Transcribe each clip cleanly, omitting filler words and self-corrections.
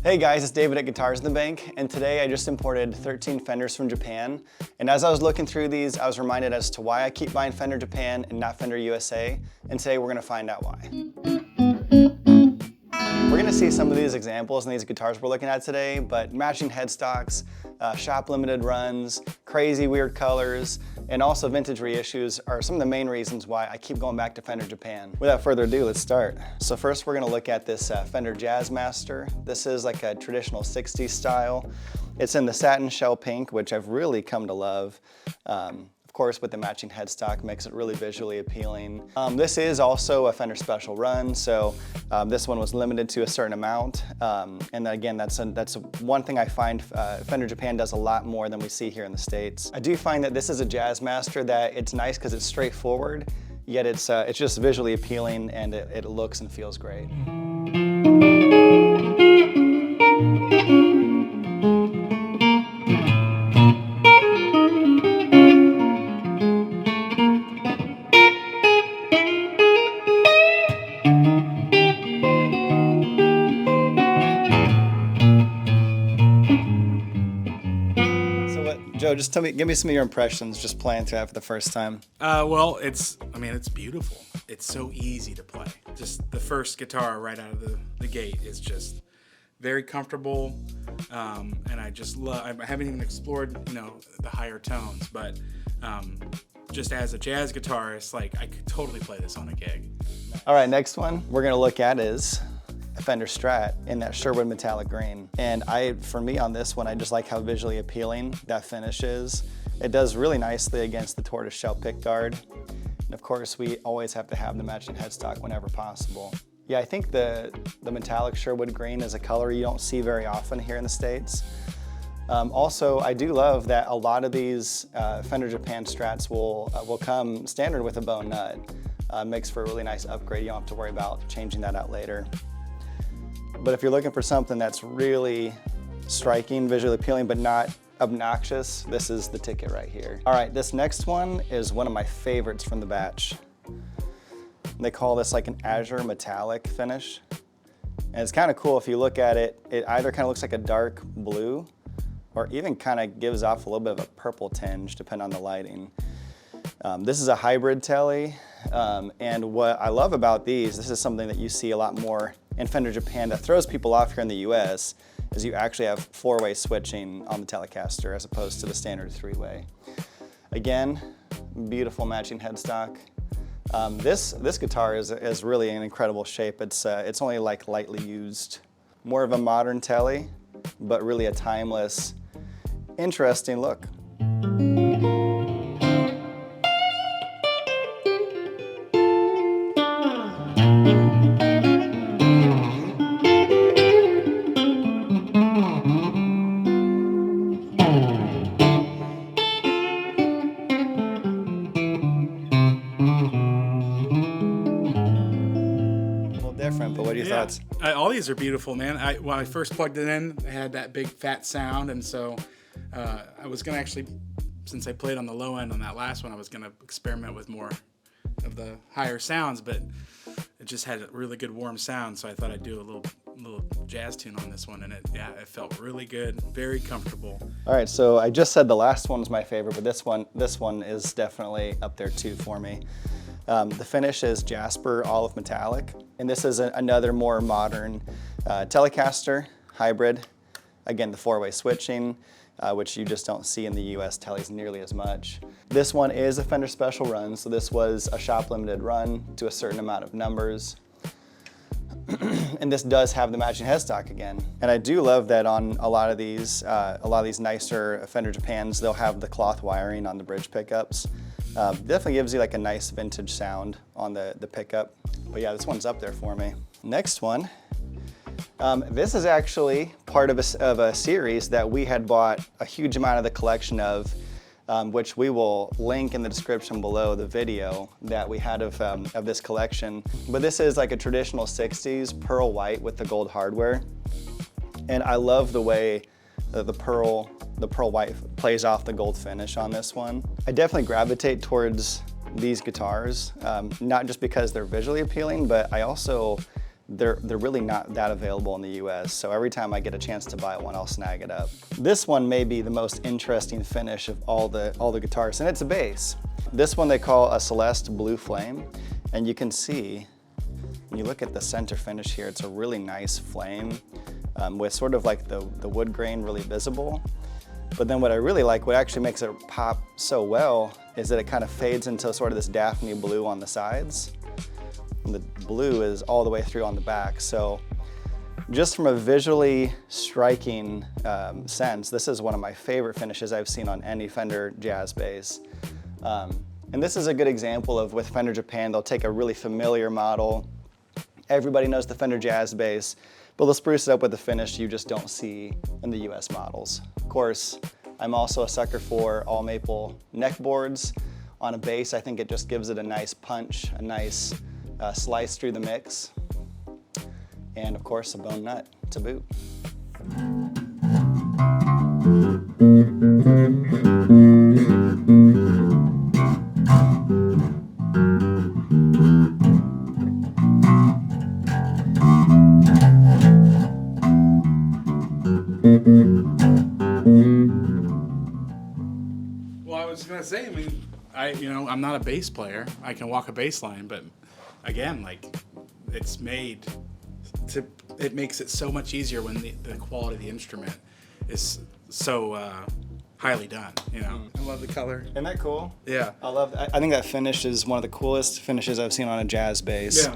Hey guys, it's David at Guitars in the Bank, and today I just imported 13 Fenders from Japan. And as I was looking through these, I was reminded as to why I keep buying Fender Japan and not Fender USA, and today we're gonna find out why. We're gonna see some of these examples in these guitars we're looking at today, but matching headstocks, shop limited runs, crazy weird colors, and also vintage reissues are some of the main reasons why I keep going back to Fender Japan. Without further ado, let's start. So first we're gonna look at this Fender Jazzmaster. This is like a traditional 60s style. It's in the satin shell pink, which I've really come to love. Of course, with the matching headstock, makes it really visually appealing. This is also a Fender special run, so this one was limited to a certain amount. And again, that's one thing I find Fender Japan does a lot more than we see here in the States. I do find that this is a Jazzmaster that it's nice because it's straightforward, yet it's just visually appealing and it looks and feels great. Joe, just give me some of your impressions just playing through that for the first time. Well, it's beautiful. It's so easy to play. Just the first guitar right out of the gate is just very comfortable, and I just love. I haven't even explored, the higher tones, but just as a jazz guitarist, like I could totally play this on a gig. All right, next one we're gonna look at is a Fender Strat in that Sherwood metallic green. And for me on this one, I just like how visually appealing that finish is. It does really nicely against the tortoiseshell pickguard. And of course, we always have to have the matching headstock whenever possible. Yeah, I think the metallic Sherwood green is a color you don't see very often here in the States. Also, I do love that a lot of these Fender Japan Strats will come standard with a bone nut. Makes for a really nice upgrade. You don't have to worry about changing that out later. But if you're looking for something that's really striking, visually appealing, but not obnoxious, this is the ticket right here. All right, this next one is one of my favorites from the batch. They call this like an azure metallic finish. And it's kind of cool if you look at it, it either kind of looks like a dark blue or even kind of gives off a little bit of a purple tinge depending on the lighting. This is a hybrid telly, and what I love about these, this is something that you see a lot more in Fender Japan that throws people off here in the US, is you actually have four-way switching on the Telecaster as opposed to the standard three-way. Again, beautiful matching headstock. This guitar is really in incredible shape. It's only like lightly used. More of a modern telly, but really a timeless, interesting look. But what are your thoughts? All these are beautiful, man. When I first plugged it in, it had that big fat sound, and so I was gonna actually, since I played on the low end on that last one, I was gonna experiment with more of the higher sounds, but it just had a really good warm sound, so I thought I'd do a little jazz tune on this one, and it felt really good, very comfortable. All right, so I just said the last one was my favorite, but this one is definitely up there too for me. The finish is Jasper Olive Metallic, and this is another more modern Telecaster hybrid. Again, the four-way switching, which you just don't see in the US tellies nearly as much. This one is a Fender special run, so this was a shop limited run to a certain amount of numbers. And this does have the matching headstock again. And I do love that on a lot of these nicer Fender Japans, they'll have the cloth wiring on the bridge pickups. Definitely gives you like a nice vintage sound on the pickup. But yeah, this one's up there for me. Next one, this is actually part of a series that we had bought a huge amount of the collection of, which we will link in the description below the video that we had of this collection. But this is like a traditional 60s pearl white with the gold hardware. And I love the way the pearl white plays off the gold finish on this one. I definitely gravitate towards these guitars, not just because they're visually appealing, but I also they're really not that available in the US, so every time I get a chance to buy one, I'll snag it up. This one may be the most interesting finish of all the guitars, and it's a bass. This one they call a Celeste Blue Flame, and you can see, when you look at the center finish here, it's a really nice flame with sort of like the wood grain really visible. But then what I really like, what actually makes it pop so well, is that it kind of fades into sort of this Daphne blue on the sides. And the blue is all the way through on the back. So just from a visually striking sense, this is one of my favorite finishes I've seen on any Fender jazz bass. And this is a good example of, with Fender Japan, they'll take a really familiar model. Everybody knows the Fender jazz bass, but they'll spruce it up with a finish you just don't see in the US models. Of course, I'm also a sucker for all maple neck boards on a bass. I think it just gives it a nice punch, a nice slice through the mix, and of course a bone nut to boot. Well, I was gonna say, I mean, I'm not a bass player. I can walk a bass line, but again, like, it makes it so much easier when the quality of the instrument is so highly done. I love the color. Isn't that cool? Yeah. I think that finish is one of the coolest finishes I've seen on a jazz bass.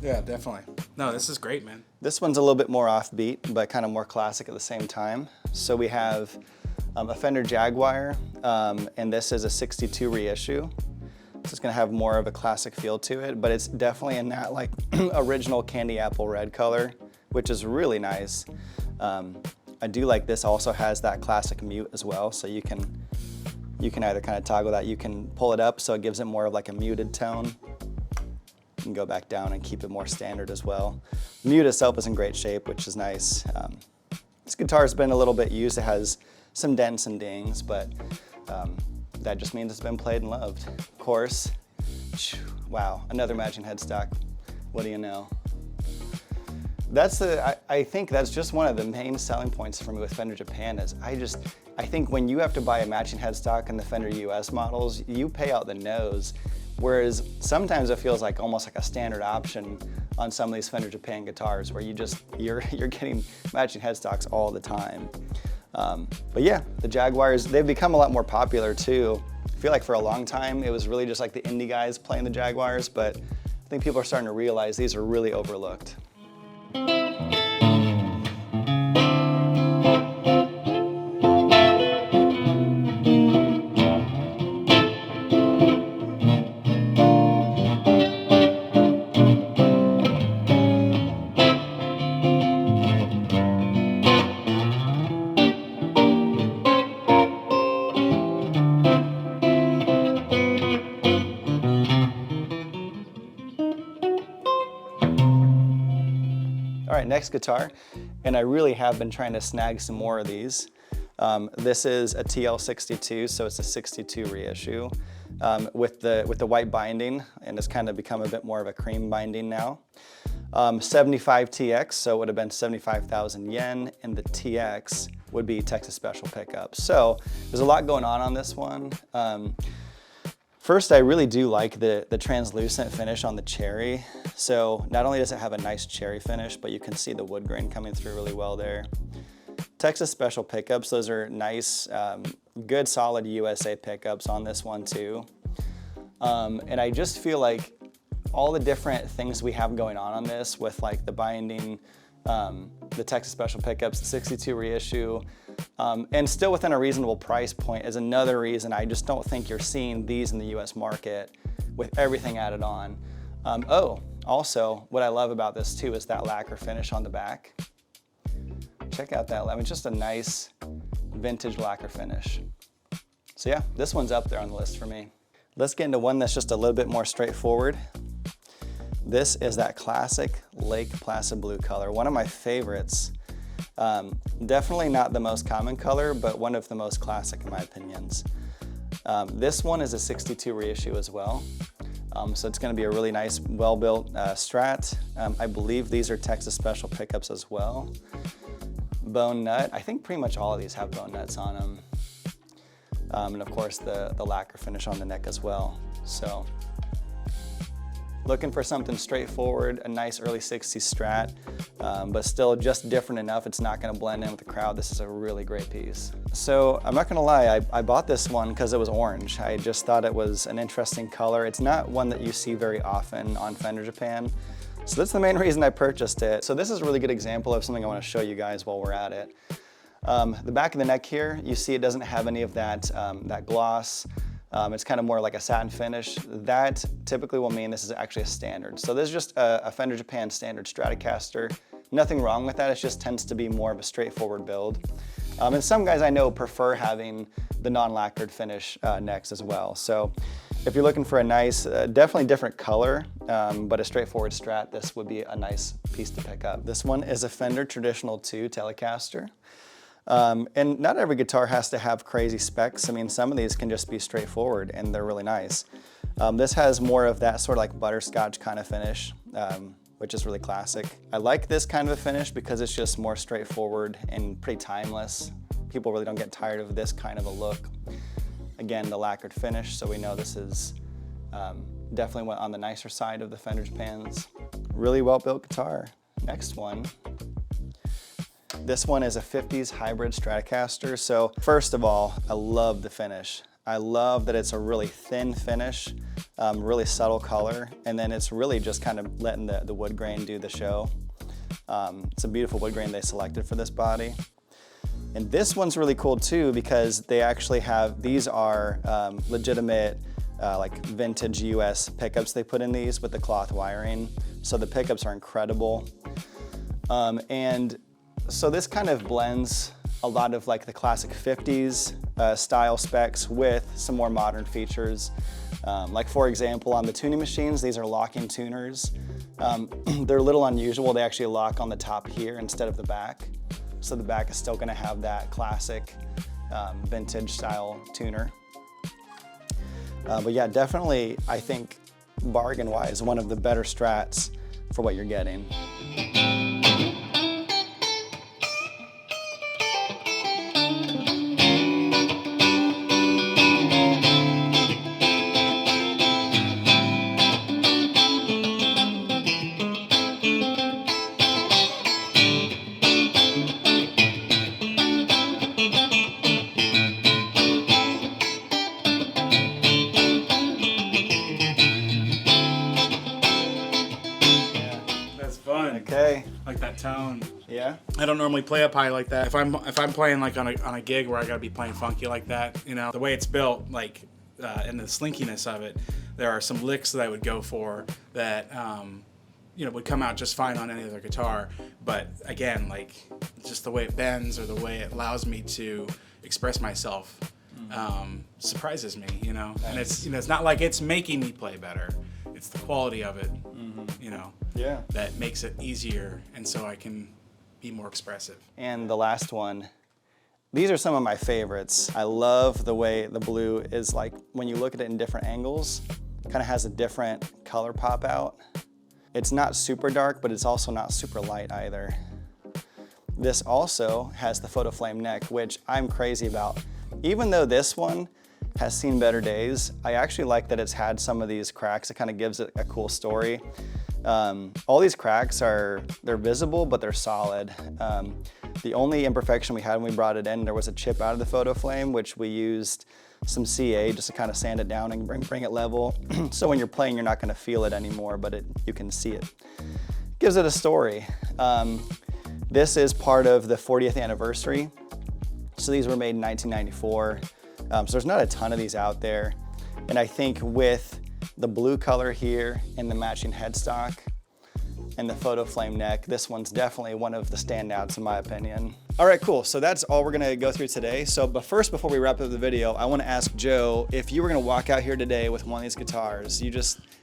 Yeah, definitely. No, this is great, man. This one's a little bit more offbeat, but kind of more classic at the same time. So we have a Fender Jaguar, and this is a 62 reissue. So it's gonna have more of a classic feel to it, but it's definitely in that like original candy apple red color, which is really nice. I do like this also has that classic mute as well, so you can either kind of toggle that, you can pull it up so it gives it more of like a muted tone. You can go back down and keep it more standard as well. The mute itself is in great shape, which is nice. This guitar's been a little bit used. It has some dents and dings, but that just means it's been played and loved. Of course, wow, another matching headstock. What do you know? I think that's just one of the main selling points for me with Fender Japan is I think when you have to buy a matching headstock in the Fender US models, you pay out the nose. Whereas sometimes it feels like almost like a standard option on some of these Fender Japan guitars where you're getting matching headstocks all the time. But yeah, the Jaguars, they've become a lot more popular too. I feel like for a long time it was really just like the indie guys playing the Jaguars, but I think people are starting to realize these are really overlooked. All right, next guitar, and I really have been trying to snag some more of these. This is a TL62, so it's a 62 reissue with the white binding, and it's kind of become a bit more of a cream binding now. 75 TX, so it would have been 75,000 yen, and the TX would be Texas Special pickups. So there's a lot going on this one. First, I really do like the translucent finish on the cherry. So not only does it have a nice cherry finish, but you can see the wood grain coming through really well there. Texas Special pickups, those are nice, good solid USA pickups on this one too. And I just feel like all the different things we have going on this with like the binding, the Texas Special pickups, the 62 reissue, and still within a reasonable price point is another reason I just don't think you're seeing these in the US market with everything added on. Also, what I love about this too is that lacquer finish on the back. Check out that, I mean, just a nice vintage lacquer finish. So yeah, this one's up there on the list for me. Let's get into one that's just a little bit more straightforward. This is that classic Lake Placid blue color, one of my favorites. Definitely not the most common color, but one of the most classic in my opinions. This one is a 62 reissue as well. So it's going to be a really nice, well-built Strat. I believe these are Texas Special pickups as well. Bone nut. I think pretty much all of these have bone nuts on them. And of course the lacquer finish on the neck as well. So looking for something straightforward, a nice early 60s Strat, but still just different enough it's not going to blend in with the crowd. This is a really great piece. So I'm not going to lie, I bought this one because it was orange. I just thought it was an interesting color. It's not one that you see very often on Fender Japan. So that's the main reason I purchased it. So this is a really good example of something I want to show you guys while we're at it. The back of the neck here, you see it doesn't have any of that, that gloss. It's kind of more like a satin finish. That typically will mean this is actually a standard. So this is just a Fender Japan standard Stratocaster. Nothing wrong with that, it just tends to be more of a straightforward build. And some guys I know prefer having the non-lacquered finish necks as well. So if you're looking for a nice, definitely different color, but a straightforward Strat, this would be a nice piece to pick up. This one is a Fender Traditional 2 Telecaster. And not every guitar has to have crazy specs. I mean, some of these can just be straightforward and they're really nice. This has more of that sort of like butterscotch kind of finish, which is really classic. I like this kind of a finish because it's just more straightforward and pretty timeless. People really don't get tired of this kind of a look. Again, the lacquered finish, so we know this is definitely on the nicer side of the Fender Japans. Really well-built guitar. Next one. This one is a 50s hybrid Stratocaster. So first of all, I love the finish. I love that it's a really thin finish, really subtle color, and then it's really just kind of letting the wood grain do the show. It's a beautiful wood grain they selected for this body. And this one's really cool too because they actually have, these are legitimate like vintage US pickups they put in these with the cloth wiring. So the pickups are incredible. And so this kind of blends a lot of like the classic 50s style specs with some more modern features. Like for example, on the tuning machines, these are locking tuners. They're a little unusual. They actually lock on the top here instead of the back. So the back is still gonna have that classic vintage style tuner. But yeah, definitely, I think bargain-wise, one of the better Strats for what you're getting. Okay. Like that tone. Yeah. I don't normally play up high like that. If I'm playing like on a gig where I gotta be playing funky like that, you know, the way it's built, like, and the slinkiness of it, there are some licks that I would go for that, you know, would come out just fine on any other guitar. But again, like, just the way it bends or the way it allows me to express myself surprises me, you know. And it's, you know, it's not like it's making me play better. It's the quality of it, you know, that makes it easier, and so I can be more expressive. And the last one, these are some of my favorites. I love the way the blue is, like, when you look at it in different angles, kind of has a different color pop out. It's not super dark, but it's also not super light either. This also has the photo flame neck, which I'm crazy about. Even though this one has seen better days, I actually like that it's had some of these cracks. It kind of gives it a cool story. All these cracks they're visible, but they're solid. The only imperfection we had when we brought it in, there was a chip out of the photo flame, which we used some CA just to kind of sand it down and bring it level. So when you're playing, you're not gonna feel it anymore, but you can see it. Gives it a story. This is part of the 40th anniversary. So these were made in 1994. So there's not a ton of these out there. And I think with the blue color here and the matching headstock and the photo flame neck, this one's definitely one of the standouts in my opinion. All right, cool. So that's all we're gonna go through today. So, but first, before we wrap up the video, I wanna ask Joe, if you were gonna walk out here today with one of these guitars,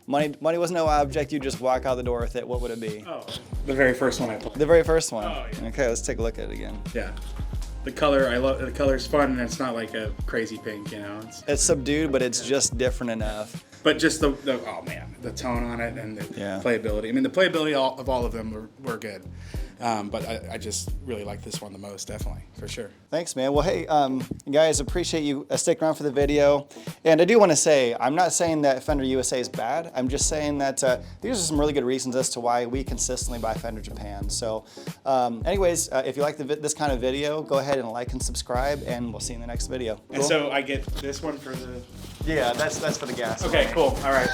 money was no object, you just walk out the door with it, what would it be? Oh, the very first one I played. The very first one? Oh, yeah. Okay, let's take a look at it again. Yeah. The color, I love, the color's fun, and it's not like a crazy pink, you know? It's subdued, but it's just different enough. But just the oh man, the tone on it and the playability. I mean, the playability of all of them were good. But I just really like this one the most, definitely, for sure. Thanks, man. Well, hey, guys, appreciate you sticking around for the video. And I do want to say, I'm not saying that Fender USA is bad. I'm just saying that these are some really good reasons as to why we consistently buy Fender Japan. So anyways, if you like this kind of video, go ahead and like and subscribe, and we'll see you in the next video. And Cool? so I get this one for the... Yeah, that's for the gas. Okay, cool. All right.